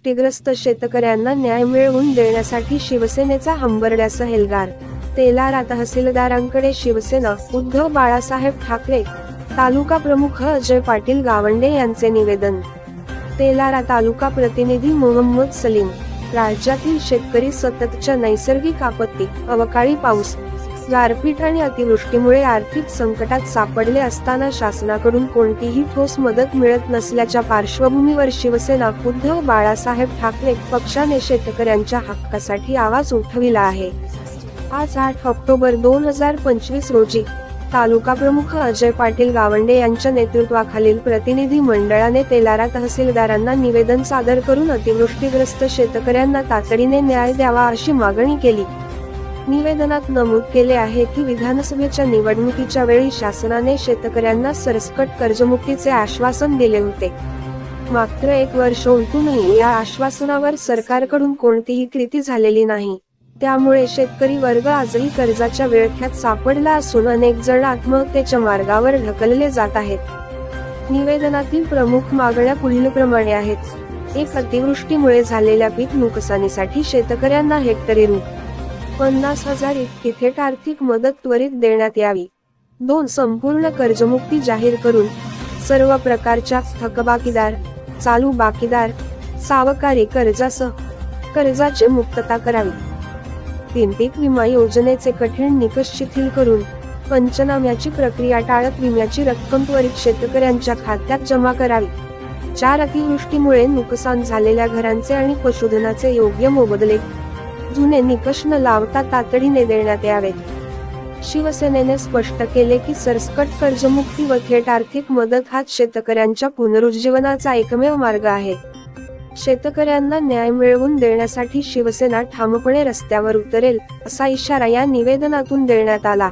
अतिवृष्टीग्रस्त शेतकऱ्यांना न्याय मिळवून देण्यासाठी शिवसेनेचा हंबरड्यासह एल्गार. तेलारा तहसीलदारांकडे शिवसेना, उद्धव बाळासाहेब ठाकरे, तालुका प्रमुख अजय पाटील गावंडे यांचे निवेदन. तेलारा तालुका प्रतिनिधी मोहम्मद सलीम. राज्यातील शेतकरी सततच्या नैसर्गिक आपत्ती, अवकाळी पाऊस, गारपीट आणि अतिवृष्टीमुळे आर्थिक संकटात सापडले असताना शासनाकडून कोणतीही ठोस मदत मिळत नसल्याच्या पार्श्वभूमीवर शिवसेना, उद्धव बाळासाहेब ठाकरे पक्षाने शेतकऱ्यांच्या हक्कासाठी आवाज उठविला आहे. आज 8 ऑक्टोबर 2025 रोजी तालुका प्रमुख अजय पाटील गावंडे यांच्या नेतृत्वाखालील प्रतिनिधी मंडळाने तेलारा तहसीलदारांना निवेदन सादर करून अतिवृष्टीग्रस्त शेतकऱ्यांना तातडीने न्याय द्यावा अशी मागणी केली. निवेदनात नमूद केले आहे की विधानसभेच्या निवडणुकीच्या वेळी शासनाने शेतकऱ्यांना सरसकट कर्जमुक्तीचे आश्वासन दिले होते. मात्र 1 वर्ष उलटूनही या आश्वासनावर सरकारकडून कोणतीही कृती झालेली नाही. त्यामुळे शेतकरी वर्ग आजही कर्जाच्या विळख्यात सापडला असून अनेक जण आत्महत्येच्या मार्गावर ढकलले जात आहेत. निवेदनातील प्रमुख मागण्या पुढीलप्रमाणे आहेत. 1. अतिवृष्टीमुळे झालेल्या पीक नुकसानीसाठी शेतकऱ्यांना हेक्टरी रु. 50,000 इतकी थेट आर्थिक मदत त्वरित देण्यात यावी. 2. संपूर्ण कर्जमुक्ती जाहीर करून सर्व प्रकारच्या थकबाकीदार, चालू बाकीदार, सावकारी कर्जासह कर्जाची मुक्तता करावी. 3. पीक विमा योजनेचे कठीण निकष शिथिल करून पंचनाम्याची प्रक्रिया टाळत विम्याची रक्कम त्वरित शेतकऱ्यांच्या खात्यात जमा करावी. 4. अतिवृष्टीमुळे नुकसान झालेल्या घरांचे आणि पशुधनाचे योग्य मोबदले जुने निकष न लावता तातडीने देण्यात यावेत. शिवसेनेने स्पष्ट केले की सरसकट कर्जमुक्ती व थेट आर्थिक मदत हाच शेतकऱ्यांच्या पुनरुज्जीवनाचा एकमेव मार्ग आहे. शेतकऱ्यांना न्याय मिळवून देण्यासाठी शिवसेना ठामपणे रस्त्यावर उतरेल असा इशारा या निवेदनातून देण्यात आला.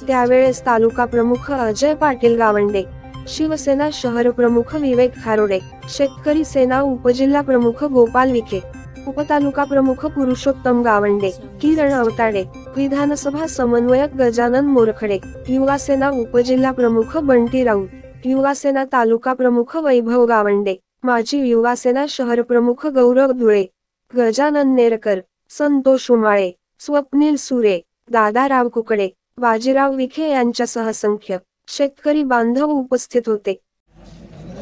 त्यावेळेस तालुका प्रमुख अजय पाटील गावंडे, शिवसेना शहर प्रमुख विवेक खारोडे, शेतकरी सेना उपजिल्हा प्रमुख गोपाल विखे, उपतालुका प्रमुख पुरुषोत्तम गावंडे, किरण अवताडे, विधानसभा समन्वयक गजानन मोरखडे, युवासेना उपजिल्हा प्रमुख बंटी राऊत, युवासेना तालुका प्रमुख वैभव गावंडे, माजी युवासेना शहर प्रमुख गौरव धुळे, गजानन नेरकर, संतोष उमाळे, स्वप्नील सुरे, दादाराव कुकडे, बाजीराव विखे यांच्यासह असंख्य शेतकरी बांधव उपस्थित होते.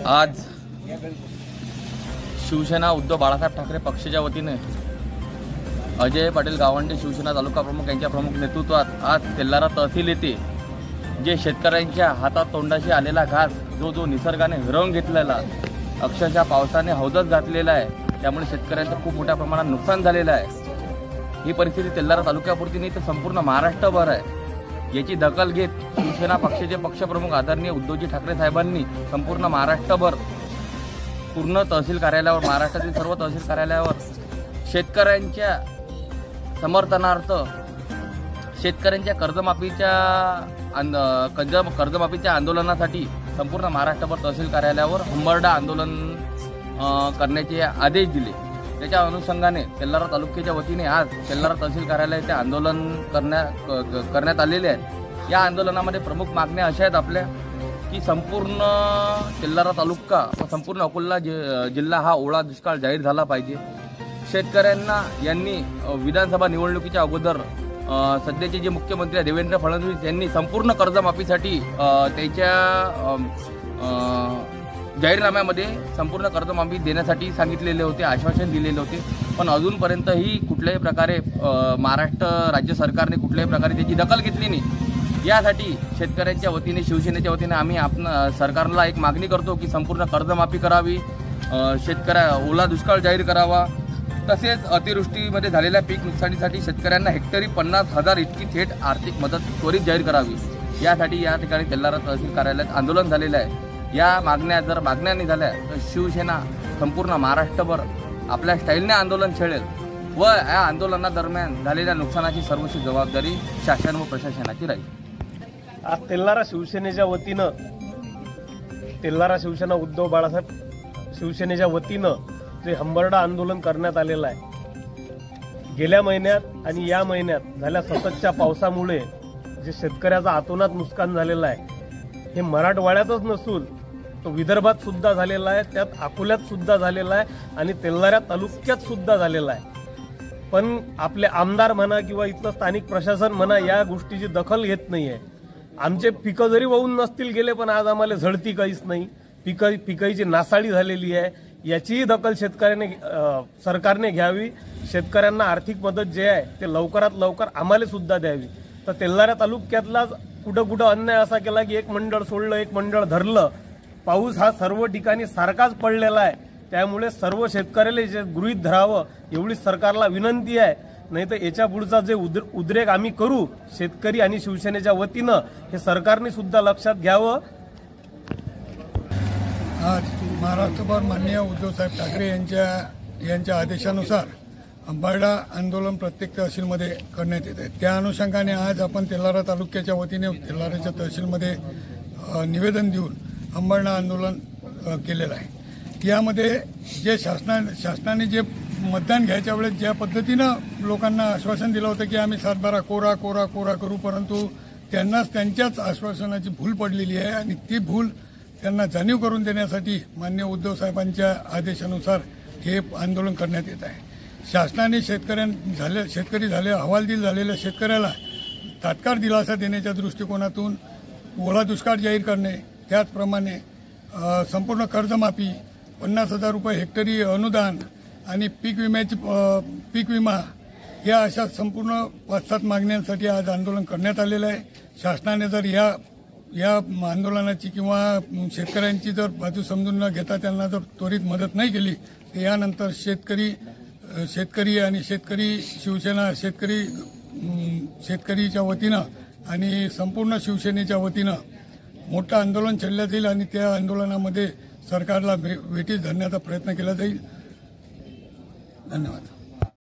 आज शिवसेना उद्धव बाळासाहेब ठाकरे पक्षाच्या वतीने अजय पाटील गावंडे शिवसेना तालुका प्रमुख यांच्या प्रमुख नेतृत्वात आज तेलारा तहसील येथे जे शेतकऱ्यांच्या हातात तोंडाशी आलेला घास जो निसर्गाने हिरावून घेतलेला, अक्षरशः पावसाने हौदच घातलेला आहे, त्यामुळे शेतकऱ्यांचं खूप मोठ्या प्रमाणात नुकसान झालेलं आहे. ही परिस्थिती तेलारा तालुक्यापुरती नाही तर संपूर्ण महाराष्ट्रभर आहे. याची दखल घेत शिवसेना पक्षाचे पक्षप्रमुख आदरणीय उद्धवजी ठाकरे साहेबांनी संपूर्ण महाराष्ट्रभर पूर्ण तहसील कार्यालयावर, महाराष्ट्रातील सर्व तहसील कार्यालयावर शेतकऱ्यांच्या समर्थनार्थ शेतकऱ्यांच्या कर्जमाफीच्या आंदोलनासाठी संपूर्ण महाराष्ट्रभर तहसील कार्यालयावर हंबरडा आंदोलन करण्याचे आदेश दिले. त्याच्या अनुषंगाने तेलारा तालुक्याच्या वतीने आज तेलारा तहसील कार्यालय येथे आंदोलन करण्यात आलेले आहे. या आंदोलनामध्ये प्रमुख मागण्या अशा आहेत आपल्या की संपूर्ण तेलारा तालुका व संपूर्ण अकोला जिल्हा हा ओला दुष्काळ जाहीर झाला पाहिजे. शेतकऱ्यांना यांनी विधानसभा निवडणुकीच्या अगोदर सध्याचे जे मुख्यमंत्री देवेंद्र फडणवीस यांनी संपूर्ण कर्जमाफीसाठी त्याच्या जाहीरनाम्यामध्ये संपूर्ण कर्जमाफी देण्यासाठी सांगितलेले होते, आश्वासन दिलेले होते. पण अजूनपर्यंतही कुठल्याही प्रकारे महाराष्ट्र राज्य सरकारने कुठल्याही प्रकारे त्याची दखल घेतली नाही. यासाठी शेतकऱ्यांच्या वतीने, शिवसेनेच्या वतीने आम्ही सरकारला एक मागणी करतो की संपूर्ण कर्जमाफी करावी, ओला दुष्काळ जाहीर करावा, तसेच अतिवृष्टीमध्ये झालेल्या पीक नुकसानीसाठी शेतकऱ्यांना हेक्टरी 50,000 इतकी थेट आर्थिक मदत त्वरित जाहीर करावी. यासाठी या ठिकाणी तेलारा तहसील कार्यालयात आंदोलन झालेलं आहे. या मागण्या जर मागण्या झाल्या तर शिवसेना संपूर्ण महाराष्ट्रभर आपल्या स्टाईलने आंदोलन छेडेल व या आंदोलनादरम्यान झालेल्या नुकसानाची सर्वस्वी जबाबदारी शासन व प्रशासनाची राहील. आज तेलारा शिवसेनेच्या वतीनं, तेलारा शिवसेना उद्धव बाळासाहेब शिवसेनेच्या वतीनं जे हंबरडा आंदोलन करण्यात आलेलं आहे. गेल्या महिन्यात आणि या महिन्यात झाल्या सततच्या पावसामुळे जे शेतकऱ्याचं अतोनात नुकसान झालेलं आहे, हे मराठवाड्यातच नसून तो विदर्भात सुद्धा झालेला आहे, त्यात अकोल्यात सुद्धा झालेला आहे आणि तेल्हारा तालुक्यात सुद्धा झालेला आहे. पण आपले आमदार म्हणा किंवा इथलं स्थानिक प्रशासन म्हणा या गोष्टीची दखल घेत नाही आहे. आमचे पिकं जरी वाहून नसतील गेले पण आज आम्हाला झळती काहीच नाही. पिकाईची नासाडी झालेली आहे, याचीही दखल सरकारने घ्यावी. शेतकऱ्यांना आर्थिक मदत जे आहे ते लवकरात लवकर आम्हाला सुद्धा द्यावी. तर तेल्हारा तालुक्यातला कुठं अन्याय असा केला की एक मंडळ सोडलं एक मंडळ धरलं. पाऊस हा सर्व ठिकाणी सारखाच पडलेला आहे, त्यामुळे सर्व शेतकऱ्याला जे गृहीत धरावं एवढी सरकारला विनंती आहे. नाही तर याच्या पुढचा जे उद्रेक आम्ही करू शेतकरी आणि शिवसेनेच्या वतीनं हे सरकारने सुद्धा लक्षात घ्यावं. आज महाराष्ट्रभर माननीय उद्धवसाहेब ठाकरे यांच्या आदेशानुसार अंबारडा आंदोलन प्रत्येक तहसीलमध्ये करण्यात येत आहे. त्या अनुषंगाने आज आपण तेल्हारा तालुक्याच्या वतीने तेल्हाराच्या तहसीलमध्ये निवेदन देऊन अंबारडा आंदोलन केलेलं आहे. यामध्ये जे शासनाने जे मतदान घ्यायच्या वेळेस ज्या पद्धतीनं लोकांना आश्वासन दिलं होतं की आम्ही 7-12 कोरा कोरा कोरा करू, परंतु त्यांच्याच आश्वासनाची भूल पडलेली आहे आणि ती भूल त्यांना जाणीव करून देण्यासाठी माननीय उद्धव साहेबांच्या आदेशानुसार हे आंदोलन करण्यात येत आहे. शासनाने शेतकरी हवालदिल झालेल्या शेतकऱ्याला तात्काळ दिलासा देण्याच्या दृष्टिकोनातून ओला दुष्काळ जाहीर करणे, त्याचप्रमाणे संपूर्ण कर्जमाफी, 50,000 रुपये हेक्टरी अनुदान आणि पीक विमा या अशा संपूर्ण 5-7 मागण्यांसाठी आज आंदोलन करण्यात आलेलं आहे. शासनाने जर या आंदोलनाची किंवा शेतकऱ्यांची जर बाजू समजून न घेता त्यांना जर त्वरित मदत नाही केली तर यानंतर शेतकरी आणि शिवसेना शेतकरीच्या वतीनं आणि संपूर्ण शिवसेनेच्या वतीनं मोठं आंदोलन छेडलं जाईल आणि त्या आंदोलनामध्ये सरकारला वेठीस धरण्याचा प्रयत्न केला जाईल. धन्यवाद.